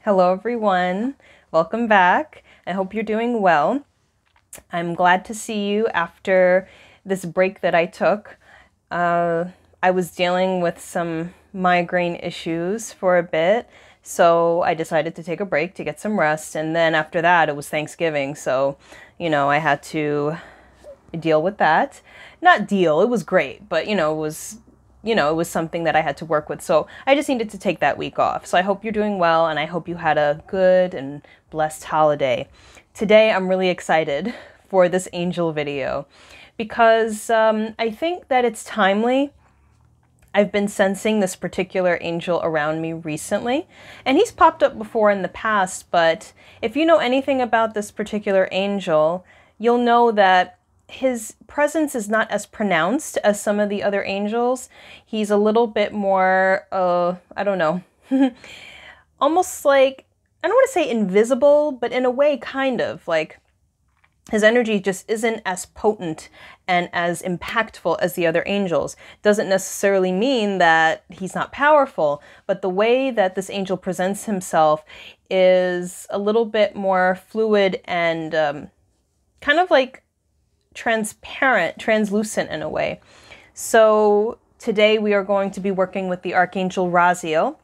Hello everyone, welcome back. I hope you're doing well. I'm glad to see you after this break that I took. I was dealing with some migraine issues for a bit, so I decided to take a break to get some rest, and then after that it was Thanksgiving, so I had to deal with that. Not deal, it was great, but it was something that I had to work with. So I just needed to take that week off. So I hope you're doing well, and I hope you had a good and blessed holiday. Today, I'm really excited for this angel video because I think that it's timely. I've been sensing this particular angel around me recently, and he's popped up before in the past, but if you know anything about this particular angel, you'll know that his presence is not as pronounced as some of the other angels. He's a little bit more, I don't know, almost like, I don't want to say invisible, but in a way kind of like his energy just isn't as potent and as impactful as the other angels. Doesn't necessarily mean that he's not powerful, but the way that this angel presents himself is a little bit more fluid and kind of like transparent, translucent in a way. So today we are going to be working with the Archangel Raziel.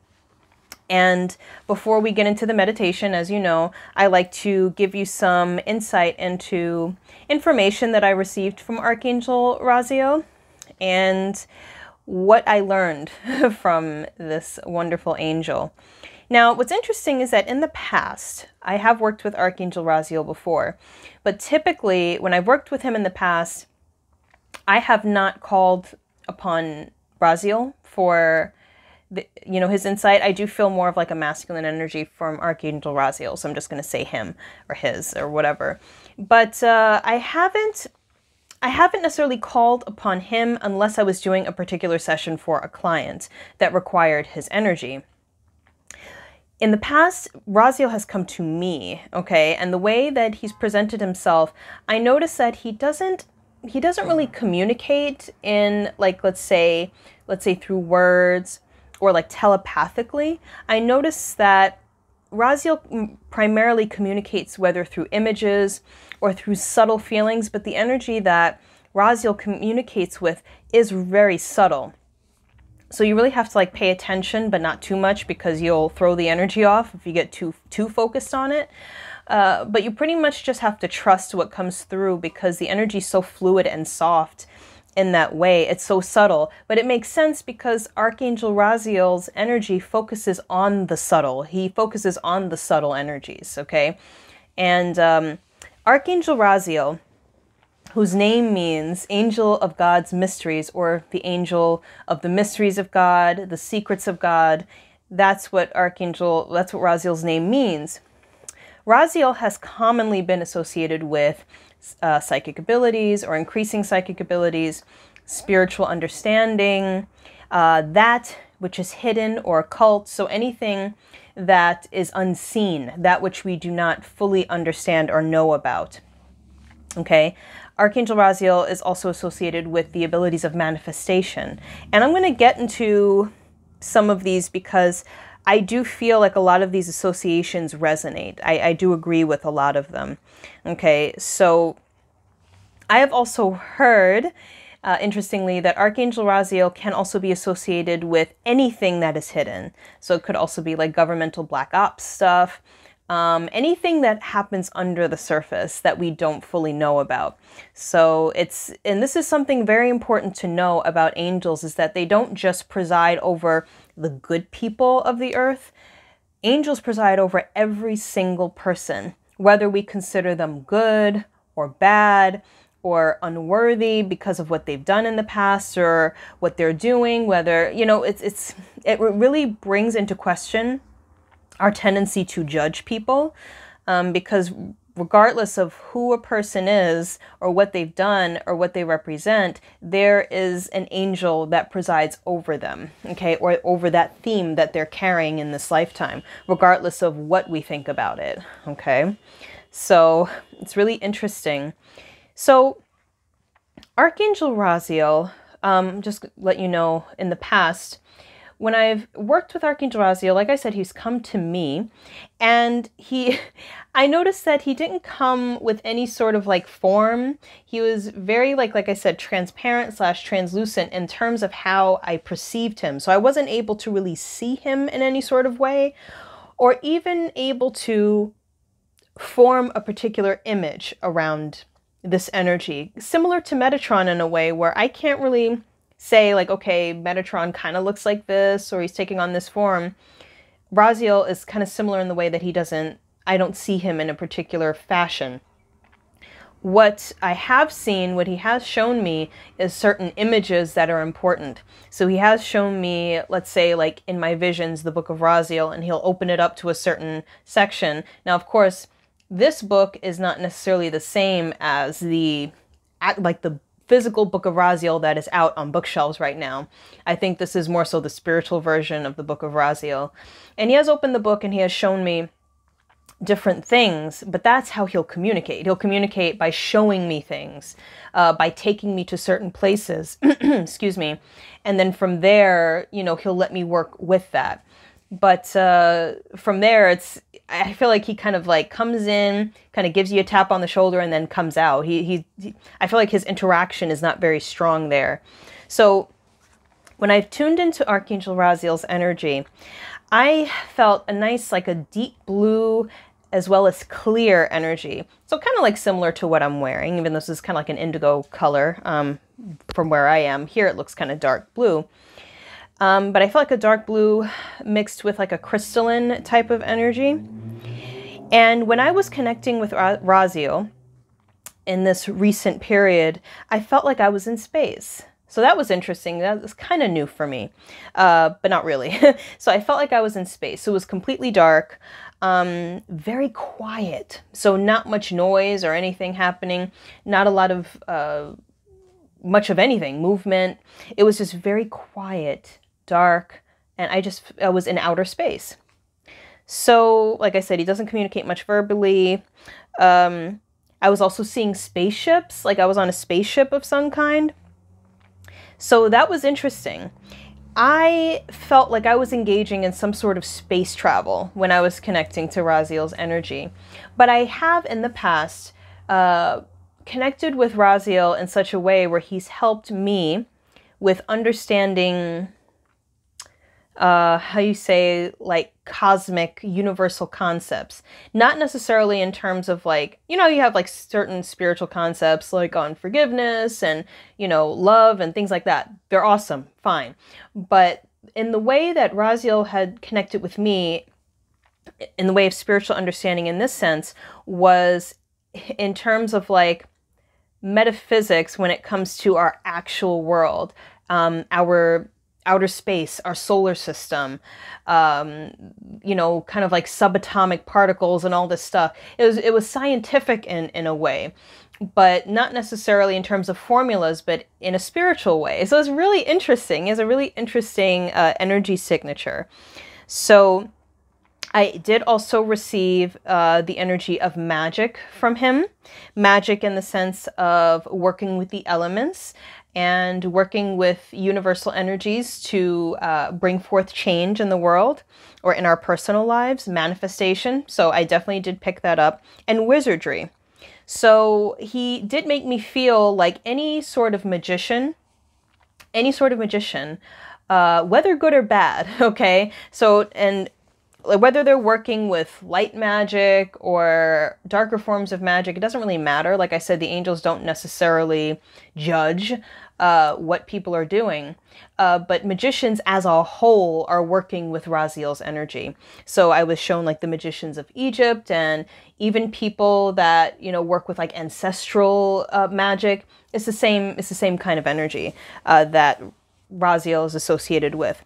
And before we get into the meditation, as you know, I like to give you some insight into information that I received from Archangel Raziel and what I learned from this wonderful angel. Now, what's interesting is that in the past, I have worked with Archangel Raziel before, but typically when I've worked with him in the past, I have not called upon Raziel for his insight. I do feel more of like a masculine energy from Archangel Raziel, so I'm just going to say him or his or whatever. But I haven't necessarily called upon him unless I was doing a particular session for a client that required his energy. In the past, Raziel has come to me, okay? And the way that he's presented himself, I noticed that he doesn't really communicate in, like, let's say through words or like telepathically. I noticed that Raziel primarily communicates whether through images or through subtle feelings, but the energy that Raziel communicates with is very subtle. So you really have to like pay attention, but not too much, because you'll throw the energy off if you get too focused on it. But you pretty much just have to trust what comes through, because the energy is so fluid and soft in that way. It's so subtle, but it makes sense because Archangel Raziel's energy focuses on the subtle. He focuses on the subtle energies, okay? And Archangel Raziel, whose name means Angel of God's Mysteries, or the Angel of the Mysteries of God, the Secrets of God. That's what Raziel's name means. Raziel has commonly been associated with psychic abilities or increasing psychic abilities, spiritual understanding, that which is hidden or occult, so anything that is unseen, that which we do not fully understand or know about. Okay, Archangel Raziel is also associated with the abilities of manifestation. And I'm going to get into some of these because I do feel like a lot of these associations resonate. I do agree with a lot of them. Okay, so I have also heard, interestingly, that Archangel Raziel can also be associated with anything that is hidden. So it could also be like governmental black ops stuff, anything that happens under the surface that we don't fully know about. So and this is something very important to know about angels, is that they don't just preside over the good people of the earth. Angels preside over every single person, whether we consider them good or bad or unworthy because of what they've done in the past or what they're doing, whether, it really brings into question our tendency to judge people, because regardless of who a person is or what they've done or what they represent, there is an angel that presides over them, okay, or over that theme that they're carrying in this lifetime, regardless of what we think about it, okay? So it's really interesting. So Archangel Raziel, just let you know, in the past, when I've worked with Archangel Raziel, like I said, he's come to me, and I noticed that he didn't come with any sort of like form. He was very like I said, transparent / translucent in terms of how I perceived him. So I wasn't able to really see him in any sort of way, or even able to form a particular image around this energy. Similar to Metatron in a way, where I can't really say like, okay, Metatron kind of looks like this, or he's taking on this form. Raziel is kind of similar in the way that I don't see him in a particular fashion. What I have seen, what he has shown me, is certain images that are important. So he has shown me, let's say, like in my visions, the book of Raziel, and he'll open it up to a certain section. Now, of course, this book is not necessarily the same as the physical book of Raziel that is out on bookshelves right now. I think this is more so the spiritual version of the book of Raziel. And he has opened the book and he has shown me different things, but that's how he'll communicate. He'll communicate by showing me things, by taking me to certain places, excuse me. And then from there, you know, he'll let me work with that. But from there, I feel like he kind of like comes in, kind of gives you a tap on the shoulder, and then comes out. I feel like his interaction is not very strong there. So when I've tuned into Archangel Raziel's energy, I felt a nice, like a deep blue as well as clear energy. So kind of like similar to what I'm wearing, even though this is kind of like an indigo color from where I am. Here it looks kind of dark blue. But I feel like a dark blue mixed with like a crystalline type of energy. And when I was connecting with Raziel in this recent period, I felt like I was in space. So that was interesting. That was kind of new for me, but not really. So I felt like I was in space. So it was completely dark, very quiet. So not much noise or anything happening. Not a lot of much of anything, movement. It was just very quiet, dark, and I was in outer space. So, like I said, he doesn't communicate much verbally. I was also seeing spaceships, like I was on a spaceship of some kind. So that was interesting. I felt like I was engaging in some sort of space travel when I was connecting to Raziel's energy. But I have in the past connected with Raziel in such a way where he's helped me with understanding how you say, like cosmic universal concepts. Not necessarily in terms of like, you know, you have like certain spiritual concepts like on forgiveness and, you know, love and things like that. They're awesome, fine. But in the way that Raziel had connected with me, in the way of spiritual understanding in this sense, was in terms of like metaphysics when it comes to our actual world, our outer space, our solar system, you know, kind of like subatomic particles and all this stuff. It was scientific in a way, but not necessarily in terms of formulas, but in a spiritual way. So it's really interesting. It's a really interesting energy signature. So I did also receive the energy of magic from him. Magic in the sense of working with the elements and working with universal energies to bring forth change in the world or in our personal lives, manifestation. So I definitely did pick that up. And wizardry. So he did make me feel like any sort of magician, whether good or bad, okay? So, and whether they're working with light magic or darker forms of magic, it doesn't really matter. Like I said, the angels don't necessarily judge what people are doing. But magicians as a whole are working with Raziel's energy. So I was shown like the magicians of Egypt and even people that, you know, work with like ancestral magic. It's the same kind of energy that Raziel is associated with.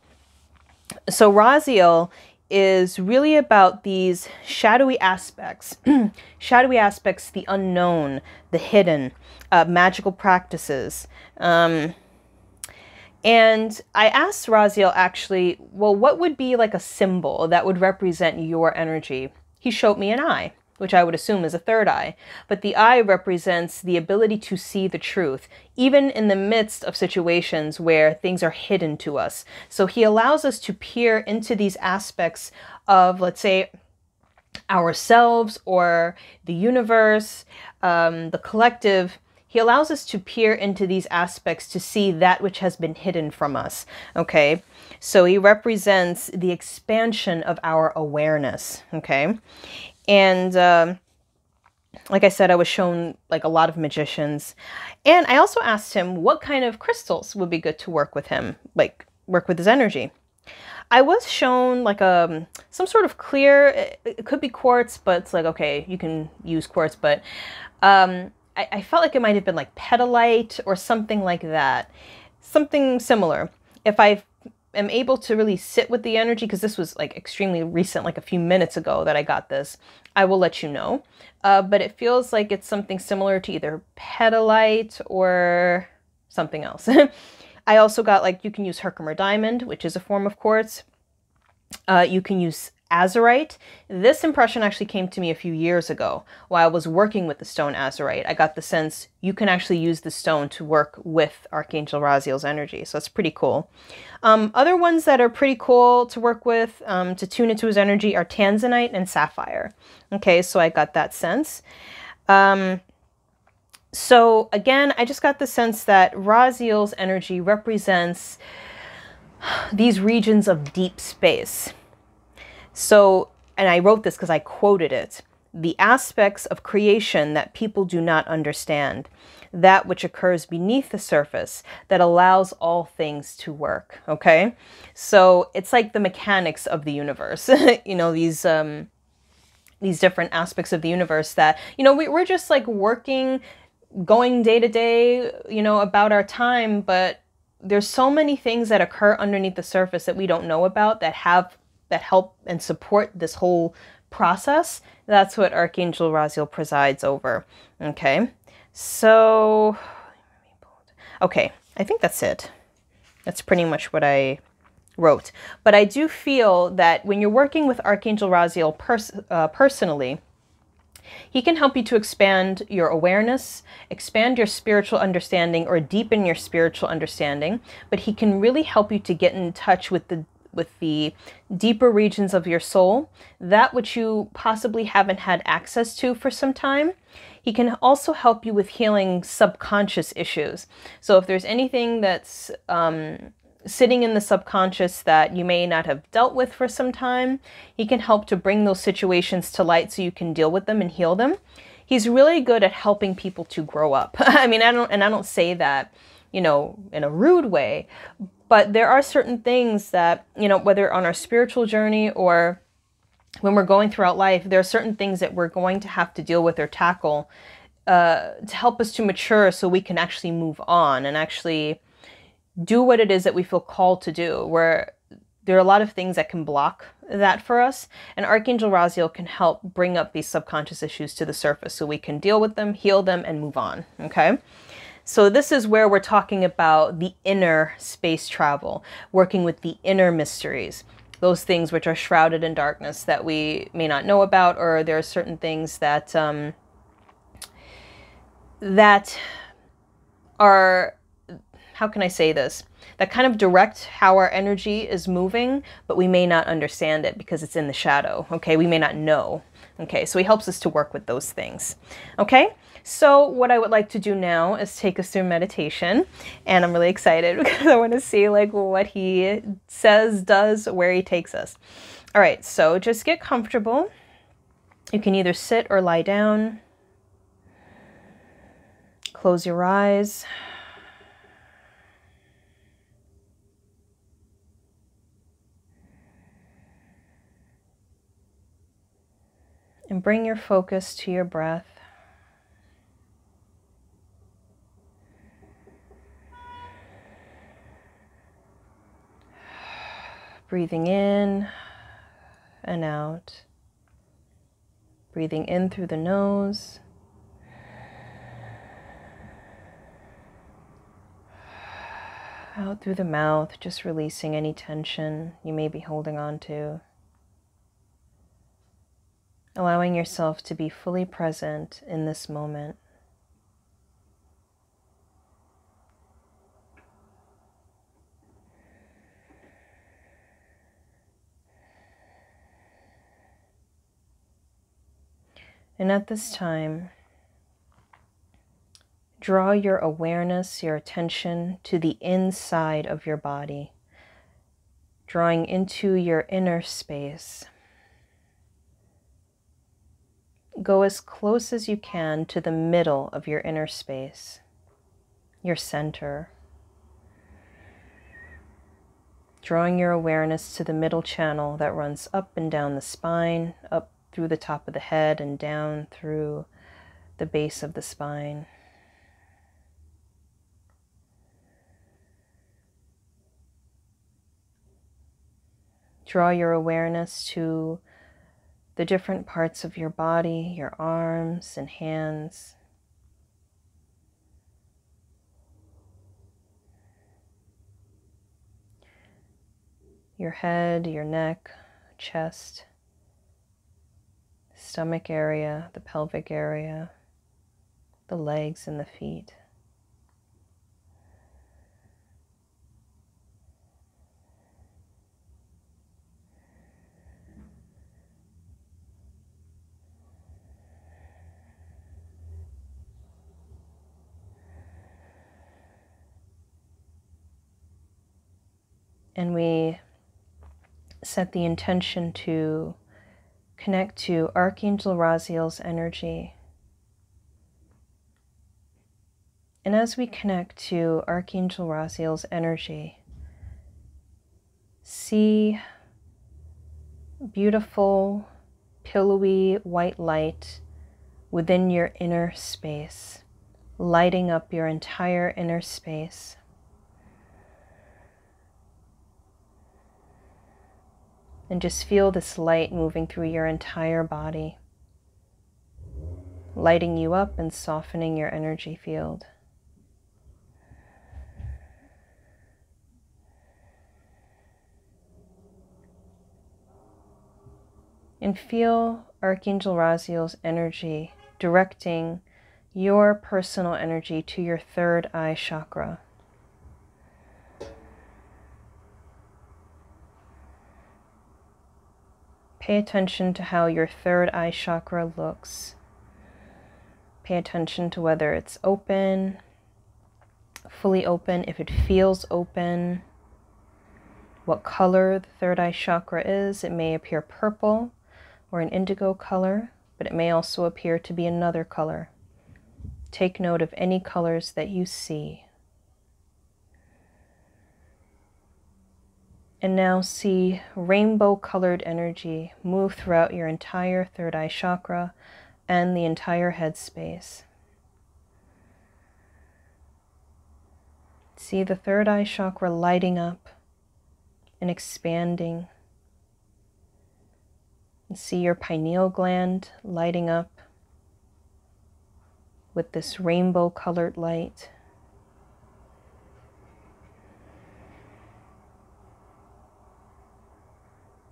So Raziel is really about these shadowy aspects, the unknown, the hidden, magical practices. And I asked Raziel actually, well, what would be like a symbol that would represent your energy? He showed me an eye, which I would assume is a third eye. But the eye represents the ability to see the truth, even in the midst of situations where things are hidden to us. So he allows us to peer into these aspects of, let's say, ourselves or the universe, the collective. He allows us to peer into these aspects to see that which has been hidden from us. Okay, so he represents the expansion of our awareness. Okay, and like I said, I was shown like a lot of magicians, and I also asked him what kind of crystals would be good to work with him, like work with his energy. I was shown like some sort of clear, it could be quartz, but it's like, okay, you can use quartz, but I felt like it might have been like petalite or something like that. Something similar. If I am able to really sit with the energy, because this was like extremely recent, like a few minutes ago that I got this, I will let you know. But it feels like it's something similar to either petalite or something else. I also got, like, you can use Herkimer diamond, which is a form of quartz. You can use Azurite. This impression actually came to me a few years ago while I was working with the stone Azurite. I got the sense you can actually use the stone to work with Archangel Raziel's energy. So it's pretty cool. Other ones that are pretty cool to work with, to tune into his energy, are tanzanite and sapphire. Okay, so I got that sense. So again, I just got the sense that Raziel's energy represents these regions of deep space. So, and I wrote this because I quoted it, the aspects of creation that people do not understand, that which occurs beneath the surface that allows all things to work. Okay, so it's like the mechanics of the universe. You know, these different aspects of the universe that, you know, we're just like working, going day to day, you know, about our time, but there's so many things that occur underneath the surface that we don't know about that help and support this whole process. That's what Archangel Raziel presides over. Okay, so okay, I think that's it. That's pretty much what I wrote. But I do feel that when you're working with Archangel Raziel personally, he can help you to expand your awareness, expand your spiritual understanding, or deepen your spiritual understanding. But he can really help you to get in touch with the deeper regions of your soul, that which you possibly haven't had access to for some time. He can also help you with healing subconscious issues. So if there's anything that's sitting in the subconscious that you may not have dealt with for some time, he can help to bring those situations to light so you can deal with them and heal them. He's really good at helping people to grow up. I mean, I don't say that, you know, in a rude way, but there are certain things that, you know, whether on our spiritual journey or when we're going throughout life, there are certain things that we're going to have to deal with or tackle to help us to mature so we can actually move on and actually do what it is that we feel called to do, where there are a lot of things that can block that for us. And Archangel Raziel can help bring up these subconscious issues to the surface so we can deal with them, heal them, and move on. Okay? So this is where we're talking about the inner space travel, working with the inner mysteries, those things which are shrouded in darkness that we may not know about, or there are certain things that that are, how can I say this, that kind of direct how our energy is moving, but we may not understand it because it's in the shadow. Okay, we may not know. Okay, so he helps us to work with those things. Okay, so what I would like to do now is take us through meditation, and I'm really excited because I want to see like what he says, does, where he takes us. All right, so just get comfortable. You can either sit or lie down. Close your eyes. And bring your focus to your breath. Breathing in and out. Breathing in through the nose. Out through the mouth, just releasing any tension you may be holding on to. allowing yourself to be fully present in this moment. And at this time, draw your awareness, your attention to the inside of your body, drawing into your inner space. Go as close as you can to the middle of your inner space, your center. Drawing your awareness to the middle channel that runs up and down the spine, up through the top of the head and down through the base of the spine. Draw your awareness to the different parts of your body, your arms and hands. Your head, your neck, chest, stomach area, the pelvic area, the legs and the feet. And we set the intention to connect to Archangel Raziel's energy. And as we connect to Archangel Raziel's energy, see beautiful, pillowy white light within your inner space, lighting up your entire inner space. And just feel this light moving through your entire body, lighting you up and softening your energy field. And feel Archangel Raziel's energy directing your personal energy to your third eye chakra. Pay attention to how your third eye chakra looks. Pay attention to whether it's open, fully open, if it feels open, what color the third eye chakra is. It may appear purple or an indigo color, but it may also appear to be another color. Take note of any colors that you see. And now see rainbow-colored energy move throughout your entire third eye chakra and the entire head space. See the third eye chakra lighting up and expanding. And see your pineal gland lighting up with this rainbow-colored light.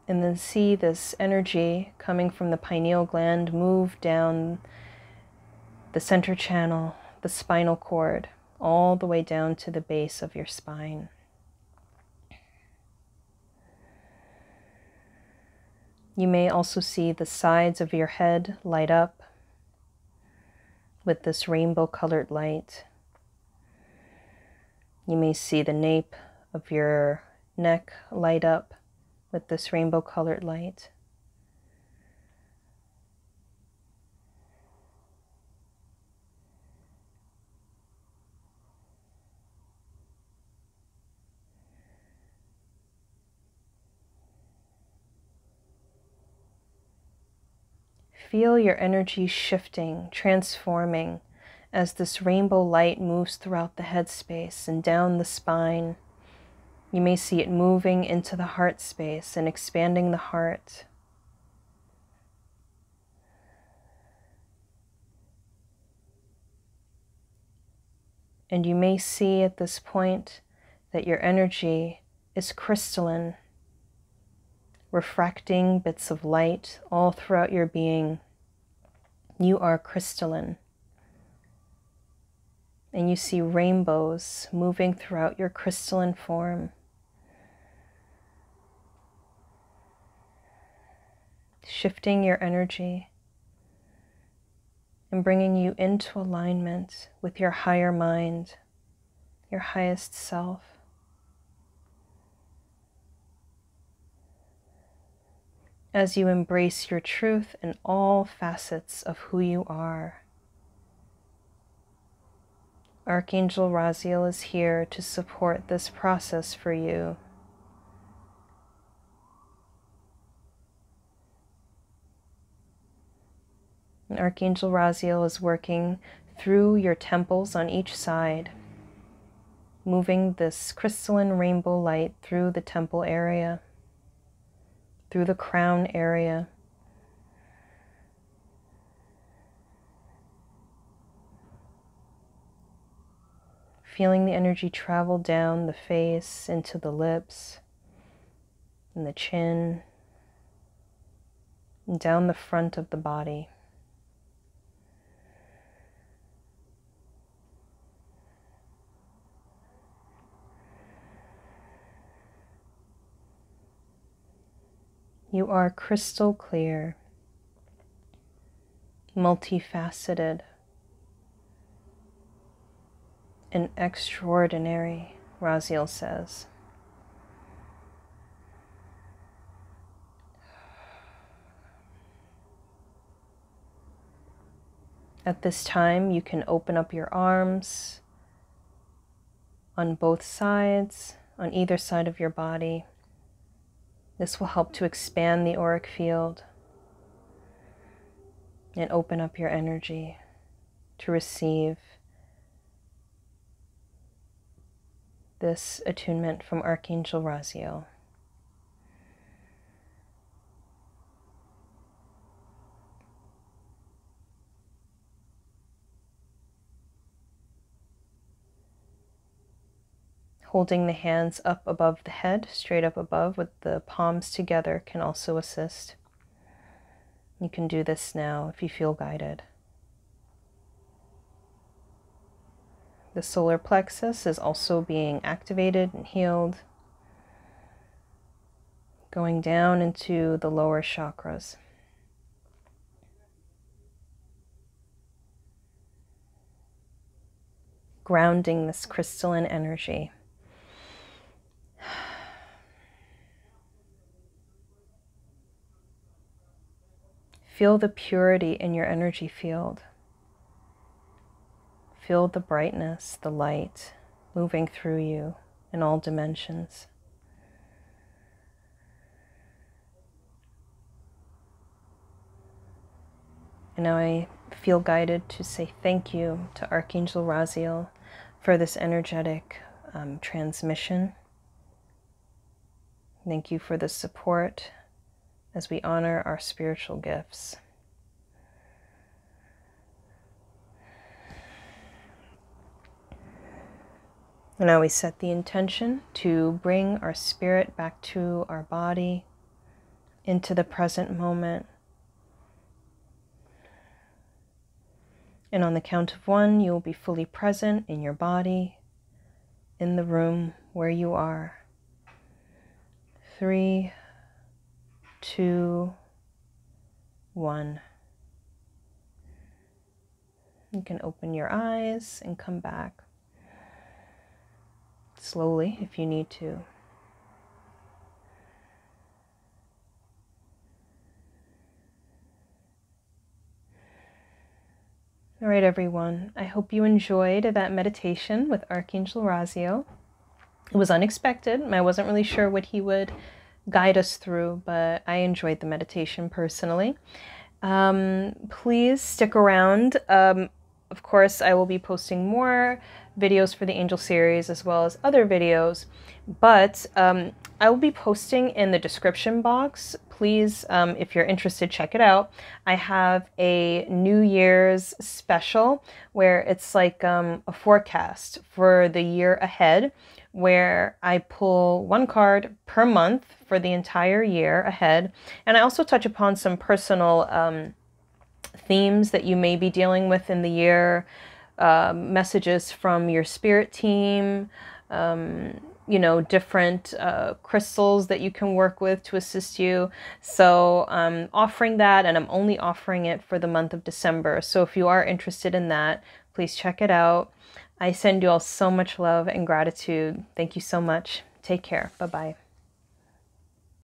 And then see this energy coming from the pineal gland move down the center channel, the spinal cord, all the way down to the base of your spine. You may also see the sides of your head light up with this rainbow-colored light. You may see the nape of your neck light up with this rainbow-colored light. Feel your energy shifting, transforming as this rainbow light moves throughout the head space and down the spine. You may see it moving into the heart space and expanding the heart. And you may see at this point that your energy is crystalline, refracting bits of light all throughout your being. You are crystalline. And you see rainbows moving throughout your crystalline form. Shifting your energy and bringing you into alignment with your higher mind, your highest self. As you embrace your truth in all facets of who you are. Archangel Raziel is here to support this process for you. And Archangel Raziel is working through your temples on each side, moving this crystalline rainbow light through the temple area, through the crown area. Feeling the energy travel down the face, into the lips, and the chin, and down the front of the body. You are crystal clear, multifaceted, and extraordinary, Raziel says. At this time, you can open up your arms on both sides, on either side of your body. This will help to expand the auric field and open up your energy to receive this attunement from Archangel Raziel. Holding the hands up above the head, straight up above with the palms together can also assist. You can do this now if you feel guided. The solar plexus is also being activated and healed, going down into the lower chakras. Grounding this crystalline energy. Feel the purity in your energy field. Feel the brightness, the light moving through you in all dimensions. And now I feel guided to say thank you to Archangel Raziel for this energetic transmission. Thank you for the support as we honor our spiritual gifts. And now we set the intention to bring our spirit back to our body, into the present moment. And on the count of 1, you will be fully present in your body, in the room where you are. 3, 2, 1. You can open your eyes and come back slowly if you need to. All right, everyone. I hope you enjoyed that meditation with Archangel Raziel. It was unexpected. I wasn't really sure what he would guide us through, but I enjoyed the meditation personally. Please stick around. Of course, I will be posting more videos for the Angel series as well as other videos, but I will be posting in the description box. Please, if you're interested, check it out. I have a New Year's special where it's like a forecast for the year ahead where I pull one card per month for the entire year ahead. And I also touch upon some personal themes that you may be dealing with in the year, messages from your spirit team, you know, different crystals that you can work with to assist you. So I'm offering that, and I'm only offering it for the month of December. So if you are interested in that, please check it out. I send you all so much love and gratitude. Thank you so much. Take care. Bye-bye.